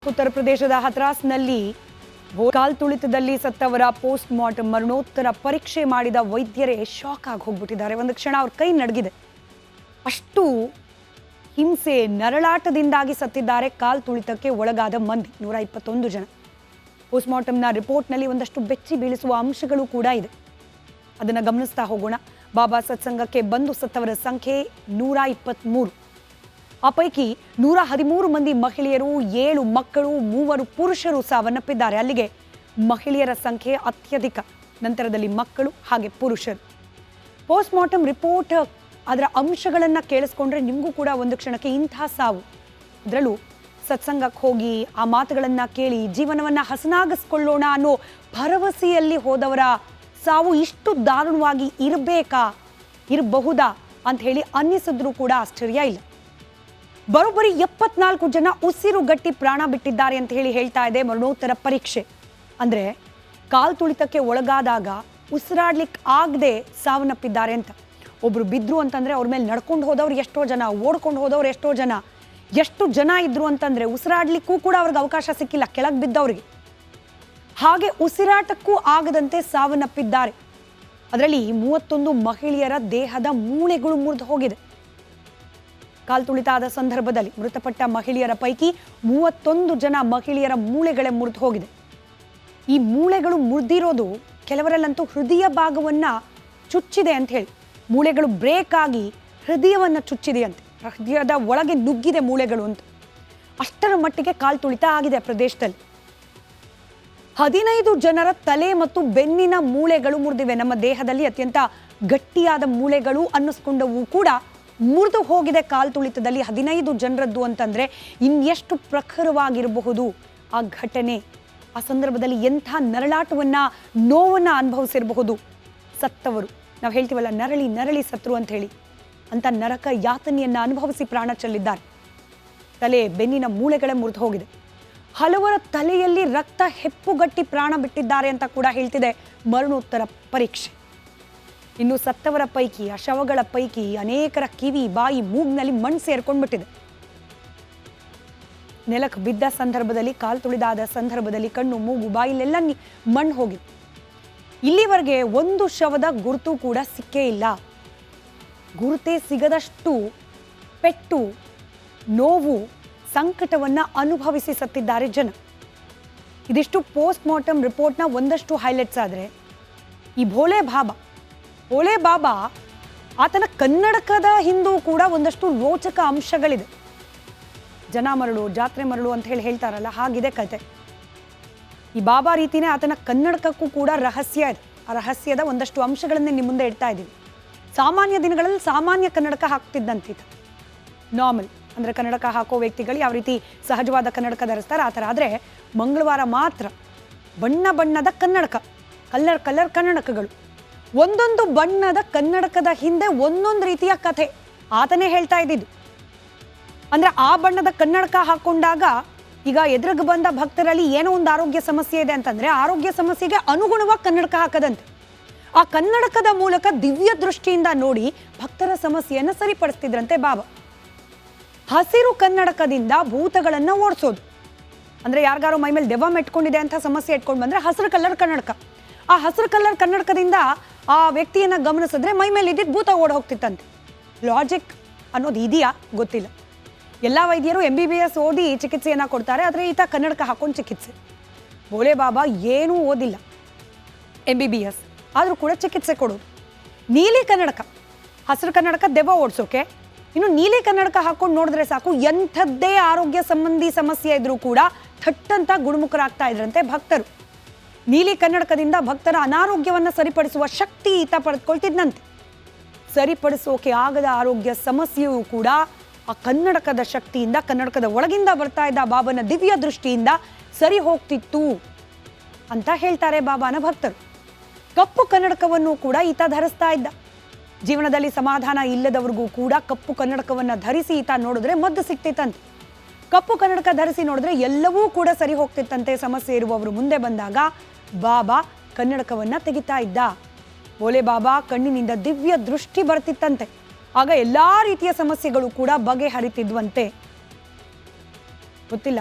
ಉತ್ತರ ಪ್ರದೇಶದ ಹತ್ರಾಸ್ನಲ್ಲಿ ಕಾಲ್ತುಳಿತದಲ್ಲಿ ಸತ್ತವರ ಪೋಸ್ಟ್ ಮಾರ್ಟಮ್ ಮರಣೋತ್ತರ ಪರೀಕ್ಷೆ ಮಾಡಿದ ವೈದ್ಯರೇ ಶಾಕ್ ಆಗಿ ಹೋಗ್ಬಿಟ್ಟಿದ್ದಾರೆ. ಒಂದು ಕ್ಷಣ ಅವ್ರ ಕೈ ನಡಗಿದೆ. ಅಷ್ಟು ಹಿಂಸೆ ನರಳಾಟದಿಂದಾಗಿ ಸತ್ತಿದ್ದಾರೆ ಕಾಲ್ತುಳಿತಕ್ಕೆ ಒಳಗಾದ ಮಂದಿ 121 ಜನ. ಪೋಸ್ಟ್ ಮಾರ್ಟಮ್ನ ರಿಪೋರ್ಟ್ನಲ್ಲಿ ಒಂದಷ್ಟು ಬೆಚ್ಚಿ ಬೀಳಿಸುವ ಅಂಶಗಳು ಕೂಡ ಇದೆ. ಅದನ್ನು ಗಮನಿಸ್ತಾ ಹೋಗೋಣ. ಬಾಬಾ ಸತ್ಸಂಗಕ್ಕೆ ಬಂದು ಸತ್ತವರ ಸಂಖ್ಯೆ 123. ಆ ಪೈಕಿ 113 ಮಂದಿ ಮಹಿಳೆಯರು, 7 ಮಕ್ಕಳು, 3 ಪುರುಷರು ಸಾವನ್ನಪ್ಪಿದ್ದಾರೆ. ಅಲ್ಲಿಗೆ ಮಹಿಳೆಯರ ಸಂಖ್ಯೆ ಅತ್ಯಧಿಕ, ನಂತರದಲ್ಲಿ ಮಕ್ಕಳು ಹಾಗೆ ಪುರುಷರು. ಪೋಸ್ಟ್ ಮಾರ್ಟಮ್ ರಿಪೋರ್ಟ್ ಅದರ ಅಂಶಗಳನ್ನು ಕೇಳಿಸ್ಕೊಂಡ್ರೆ ನಿಮಗೂ ಕೂಡ ಒಂದು ಕ್ಷಣಕ್ಕೆ ಇಂಥ ಸಾವು, ಅದರಲ್ಲೂ ಸತ್ಸಂಗಕ್ಕೆ ಹೋಗಿ ಆ ಮಾತುಗಳನ್ನು ಕೇಳಿ ಜೀವನವನ್ನು ಹಸನಾಗಿಸ್ಕೊಳ್ಳೋಣ ಅನ್ನೋ ಭರವಸೆಯಲ್ಲಿ ಹೋದವರ ಸಾವು ಇಷ್ಟು ದಾರುಣವಾಗಿ ಇರಬಹುದಾ ಅಂತ ಹೇಳಿ ಅನ್ನಿಸಿದ್ರೂ ಕೂಡ ಆಶ್ಚರ್ಯ ಇಲ್ಲ. ಬರೋಬ್ಬರಿ 74 ಜನ ಉಸಿರುಗಟ್ಟಿ ಪ್ರಾಣ ಬಿಟ್ಟಿದ್ದಾರೆ ಅಂತ ಹೇಳಿ ಹೇಳ್ತಾ ಇದೆ ಮರಣೋತ್ತರ ಪರೀಕ್ಷೆ. ಅಂದರೆ ಕಾಲ್ತುಳಿತಕ್ಕೆ ಒಳಗಾದಾಗ ಉಸಿರಾಡ್ಲಿಕ್ಕೆ ಆಗದೆ ಸಾವನ್ನಪ್ಪಿದ್ದಾರೆ ಅಂತ. ಒಬ್ರು ಬಿದ್ರು ಅಂತಂದ್ರೆ ಅವ್ರ ಮೇಲೆ ನಡ್ಕೊಂಡು ಹೋದವ್ರು ಎಷ್ಟೋ ಜನ, ಓಡ್ಕೊಂಡು ಹೋದವ್ರು ಎಷ್ಟೋ ಜನ, ಎಷ್ಟು ಜನ ಇದ್ರು ಅಂತಂದ್ರೆ ಉಸಿರಾಡ್ಲಿಕ್ಕೂ ಕೂಡ ಅವ್ರಿಗೆ ಅವಕಾಶ ಸಿಕ್ಕಿಲ್ಲ ಕೆಳಗೆ ಬಿದ್ದವ್ರಿಗೆ. ಹಾಗೆ ಉಸಿರಾಟಕ್ಕೂ ಆಗದಂತೆ ಸಾವನ್ನಪ್ಪಿದ್ದಾರೆ. ಅದರಲ್ಲಿ 31 ಮಹಿಳೆಯರ ದೇಹದ ಮೂಳೆಗಳು ಮುರಿದು ಹೋಗಿದೆ. ಕಾಲ್ತುಳಿತ ಆದ ಸಂದರ್ಭದಲ್ಲಿ ಮೃತಪಟ್ಟ ಮಹಿಳೆಯರ ಪೈಕಿ 31 ಜನ ಮಹಿಳೆಯರ ಮೂಳೆಗಳೇ ಮುರಿದು ಹೋಗಿದೆ. ಈ ಮೂಳೆಗಳು ಮುರಿದಿರೋದು ಕೆಲವರಲ್ಲಂತೂ ಹೃದಯ ಭಾಗವನ್ನ ಚುಚ್ಚಿದೆ ಅಂತ ಹೇಳಿ, ಮೂಳೆಗಳು ಬ್ರೇಕ್ ಆಗಿ ಹೃದಯವನ್ನ ಚುಚ್ಚಿದೆ ಅಂತೆ, ಹೃದಯದ ಒಳಗೆ ನುಗ್ಗಿದೆ ಮೂಳೆಗಳು ಅಂತ. ಅಷ್ಟರ ಮಟ್ಟಿಗೆ ಕಾಲ್ತುಳಿತ ಆಗಿದೆ ಪ್ರದೇಶದಲ್ಲಿ. 15 ಜನರ ತಲೆ ಮತ್ತು ಬೆನ್ನಿನ ಮೂಳೆಗಳು ಮುರಿದಿವೆ. ನಮ್ಮ ದೇಹದಲ್ಲಿ ಅತ್ಯಂತ ಗಟ್ಟಿಯಾದ ಮೂಳೆಗಳು ಅನ್ನಿಸ್ಕೊಂಡವು ಕೂಡ ಮುರಿದು ಹೋಗಿದೆ ಕಾಲ್ತುಳಿತದಲ್ಲಿ. 15 ಜನರದ್ದು ಅಂತಂದ್ರೆ ಇನ್ನೆಷ್ಟು ಪ್ರಖರವಾಗಿರಬಹುದು ಆ ಘಟನೆ. ಆ ಸಂದರ್ಭದಲ್ಲಿ ಎಂಥ ನರಳಾಟವನ್ನ, ನೋವನ್ನ ಅನುಭವಿಸಿರಬಹುದು ಸತ್ತವರು. ನಾವು ಹೇಳ್ತೀವಲ್ಲ, ನರಳಿ ನರಳಿ ಸತ್ರು ಅಂತ ಹೇಳಿ, ಅಂತ ನರಕ ಯಾತನೆಯನ್ನ ಅನುಭವಿಸಿ ಪ್ರಾಣ ಚೆಲ್ಲಿದ್ದಾರೆ. ತಲೆ ಬೆನ್ನಿನ ಮೂಳೆಗಳೇ ಮುರಿದು ಹೋಗಿದೆ. ಹಲವರ ತಲೆಯಲ್ಲಿ ರಕ್ತ ಹೆಪ್ಪುಗಟ್ಟಿ ಪ್ರಾಣ ಬಿಟ್ಟಿದ್ದಾರೆ ಅಂತ ಕೂಡ ಹೇಳ್ತಿದೆ ಮರಣೋತ್ತರ ಪರೀಕ್ಷೆ. ಇನ್ನು ಸತ್ತವರ ಪೈಕಿ, ಆ ಶವಗಳ ಪೈಕಿ ಅನೇಕರ ಕಿವಿ, ಬಾಯಿ, ಮೂಗ್ನಲ್ಲಿ ಮಣ್ಣು ಸೇರ್ಕೊಂಡ್ಬಿಟ್ಟಿದೆ. ನೆಲಕ್ಕೆ ಬಿದ್ದ ಸಂದರ್ಭದಲ್ಲಿ, ಕಾಲ್ತುಳಿದಾದ ಸಂದರ್ಭದಲ್ಲಿ ಕಣ್ಣು, ಮೂಗು, ಬಾಯಿಲೆಲ್ಲ ಮಣ್ಣು ಹೋಗಿದೆ. ಇಲ್ಲಿವರೆಗೆ ಒಂದು ಶವದ ಗುರುತು ಕೂಡ ಸಿಕ್ಕೇ ಇಲ್ಲ. ಗುರುತೇ ಸಿಗದಷ್ಟು ಪೆಟ್ಟು, ನೋವು, ಸಂಕಟವನ್ನ ಅನುಭವಿಸಿ ಸತ್ತಿದ್ದಾರೆ ಜನ. ಇದಿಷ್ಟು ಪೋಸ್ಟ್ ಮಾರ್ಟಮ್ ರಿಪೋರ್ಟ್ನ ಒಂದಷ್ಟು ಹೈಲೈಟ್ಸ್. ಆದರೆ ಈ ಭೋಲೆ ಬಾಬಾ ಆತನ ಕನ್ನಡಕದ ಹಿಂದೂ ಕೂಡ ಒಂದಷ್ಟು ರೋಚಕ ಅಂಶಗಳಿದೆ. ಜನ ಮರಳು, ಜಾತ್ರೆ ಮರಳು ಅಂತ ಹೇಳ್ತಾರಲ್ಲ, ಹಾಗಿದೆ ಕತೆ. ಈ ಬಾಬಾ ರೀತಿನೇ ಆತನ ಕನ್ನಡಕಕ್ಕೂ ಕೂಡ ರಹಸ್ಯ ಇದೆ. ಆ ರಹಸ್ಯದ ಒಂದಷ್ಟು ಅಂಶಗಳನ್ನೇ ನಿಮ್ಮ ಮುಂದೆ ಇಡ್ತಾ ಇದ್ದೀವಿ. ಸಾಮಾನ್ಯ ದಿನಗಳಲ್ಲಿ ಸಾಮಾನ್ಯ ಕನ್ನಡಕ ಹಾಕ್ತಿದ್ದಂತಿತ್ತು, ನಾರ್ಮಲ್ ಅಂದರೆ ಕನ್ನಡಕ ಹಾಕೋ ವ್ಯಕ್ತಿಗಳು ಯಾವ ರೀತಿ ಸಹಜವಾದ ಕನ್ನಡಕ ಧರಿಸ್ತಾರೆ ಆ ಥರ. ಆದರೆ ಮಂಗಳವಾರ ಮಾತ್ರ ಬಣ್ಣ ಬಣ್ಣದ ಕನ್ನಡಕ, ಕಲರ್ ಕನ್ನಡಕಗಳು. ಒಂದೊಂದು ಬಣ್ಣದ ಕನ್ನಡಕದ ಹಿಂದೆ ಒಂದೊಂದು ರೀತಿಯ ಕಥೆ ಆತನೇ ಹೇಳ್ತಾ ಇದ್ದಿದ್ದು. ಅಂದರೆ ಆ ಬಣ್ಣದ ಕನ್ನಡಕ ಹಾಕೊಂಡಾಗ ಈಗ ಎದುರಿಗೆ ಬಂದ ಭಕ್ತರಲ್ಲಿ ಏನೋ ಒಂದು ಆರೋಗ್ಯ ಸಮಸ್ಯೆ ಇದೆ ಅಂತಂದ್ರೆ ಆರೋಗ್ಯ ಸಮಸ್ಯೆಗೆ ಅನುಗುಣವಾಗಿ ಕನ್ನಡಕ ಹಾಕದಂತೆ. ಆ ಕನ್ನಡಕದ ಮೂಲಕ ದಿವ್ಯ ದೃಷ್ಟಿಯಿಂದ ನೋಡಿ ಭಕ್ತರ ಸಮಸ್ಯೆಯನ್ನು ಸರಿಪಡಿಸ್ತಿದ್ರಂತೆ ಬಾಬಾ. ಹಸಿರು ಕನ್ನಡಕದಿಂದ ಭೂತಗಳನ್ನು ಓಡಿಸೋದು. ಅಂದರೆ ಯಾರಿಗಾರೋ ಮೈ ಮೇಲೆ ದೆವ್ವ ಮೆಟ್ಕೊಂಡಿದೆ ಅಂತ ಸಮಸ್ಯೆ ಇಟ್ಕೊಂಡು ಬಂದರೆ ಹಸಿರು ಕಲರ್ ಕನ್ನಡಕ, ಆ ಹಸಿರು ಕಲರ್ ಕನ್ನಡಕದಿಂದ ಆ ವ್ಯಕ್ತಿಯನ್ನು ಗಮನಿಸಿದ್ರೆ ಮೈ ಮೇಲೆ ಇದ್ದಿದ್ದು ಭೂತ ಓಡಿ ಹೋಗ್ತಿತ್ತಂತೆ. ಲಾಜಿಕ್ ಅನ್ನೋದು ಇದೆಯಾ ಗೊತ್ತಿಲ್ಲ. ಎಲ್ಲ ವೈದ್ಯರು MBBS ಓದಿ ಚಿಕಿತ್ಸೆಯನ್ನು ಕೊಡ್ತಾರೆ, ಆದರೆ ಈತ ಕನ್ನಡಕ ಹಾಕೊಂಡು ಚಿಕಿತ್ಸೆ. ಭೋಲೆ ಬಾಬಾ ಏನೂ ಓದಿಲ್ಲ, MBBS ಆದರೂ ಕೂಡ ಚಿಕಿತ್ಸೆ ಕೊಡೋದು. ನೀಲಿ ಕನ್ನಡಕ, ಹಸಿರು ಕನ್ನಡಕ ದೆವ್ವ ಓಡಿಸೋಕೆ, ಇನ್ನು ನೀಲಿ ಕನ್ನಡಕ ಹಾಕೊಂಡು ನೋಡಿದ್ರೆ ಸಾಕು ಎಂಥದ್ದೇ ಆರೋಗ್ಯ ಸಂಬಂಧಿ ಸಮಸ್ಯೆ ಇದ್ರೂ ಕೂಡ ಥಟ್ಟಂತ ಗುಣಮುಖರಾಗ್ತಾ ಇದ್ರಂತೆ ಭಕ್ತರು. ನೀಲಿ ಕನ್ನಡಕದಿಂದ ಭಕ್ತರ ಅನಾರೋಗ್ಯವನ್ನು ಸರಿಪಡಿಸುವ ಶಕ್ತಿ ಈತ ಪಡೆದುಕೊಳ್ತಿದ್ದಂತೆ. ಸರಿಪಡಿಸೋಕೆ ಆಗದ ಆರೋಗ್ಯ ಸಮಸ್ಯೆಯೂ ಕೂಡ ಆ ಕನ್ನಡಕದ ಶಕ್ತಿಯಿಂದ, ಕನ್ನಡಕದ ಒಳಗಿಂದ ಬರ್ತಾ ಇದ್ದ ಬಾಬನ ದಿವ್ಯ ದೃಷ್ಟಿಯಿಂದ ಸರಿ ಹೋಗ್ತಿತ್ತು ಅಂತ ಹೇಳ್ತಾರೆ ಬಾಬಾನ ಭಕ್ತರು. ಕಪ್ಪು ಕನ್ನಡಕವನ್ನು ಕೂಡ ಈತ ಧರಿಸ್ತಾ ಇದ್ದ. ಜೀವನದಲ್ಲಿ ಸಮಾಧಾನ ಇಲ್ಲದವ್ರಿಗೂ ಕೂಡ ಕಪ್ಪು ಕನ್ನಡಕವನ್ನು ಧರಿಸಿ ಈತ ನೋಡಿದ್ರೆ ಮದ್ದು ಸಿಕ್ತಿತ್ತಂತೆ. ಕಪ್ಪು ಕನ್ನಡಕ ಧರಿಸಿ ನೋಡಿದ್ರೆ ಎಲ್ಲವೂ ಕೂಡ ಸರಿ ಹೋಗ್ತಿತ್ತಂತೆ. ಸಮಸ್ಯೆ ಇರುವವರು ಮುಂದೆ ಬಂದಾಗ ಬಾಬಾ ಕನ್ನಡಕವನ್ನ ತೆಗಿತಾ ಇದ್ದ. ಭೋಲೆ ಬಾಬಾ ಕಣ್ಣಿನಿಂದ ದಿವ್ಯ ದೃಷ್ಟಿ ಬರ್ತಿತ್ತಂತೆ. ಆಗ ಎಲ್ಲಾ ರೀತಿಯ ಸಮಸ್ಯೆಗಳು ಕೂಡ ಬಗೆಹರಿತಿದ್ವಂತೆ. ಗೊತ್ತಿಲ್ಲ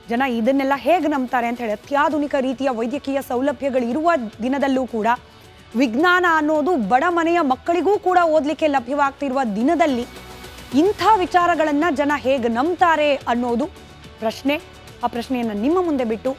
ಜನ ಇದನ್ನೆಲ್ಲ ಹೇಗೆ ನಂಬ್ತಾರೆ ಅಂತ ಹೇಳಿ ಅತ್ಯಾಧುನಿಕ ರೀತಿಯ ವೈದ್ಯಕೀಯ ಸೌಲಭ್ಯಗಳು ಇರುವ ದಿನದಲ್ಲೂ ಕೂಡ ವಿಜ್ಞಾನ ಅನ್ನೋದು ಬಡ ಮನೆಯ ಮಕ್ಕಳಿಗೂ ಕೂಡ ಓದಲಿಕ್ಕೆ ಲಭ್ಯವಾಗ್ತಿರುವ ದಿನದಲ್ಲಿ ಇಂಥ ವಿಚಾರಗಳನ್ನು ಜನ ಹೇಗೆ ನಂಬ್ತಾರೆ ಅನ್ನೋದು ಪ್ರಶ್ನೆ. ಆ ಪ್ರಶ್ನೆಯನ್ನು ನಿಮ್ಮ ಮುಂದೆ ಬಿಟ್ಟು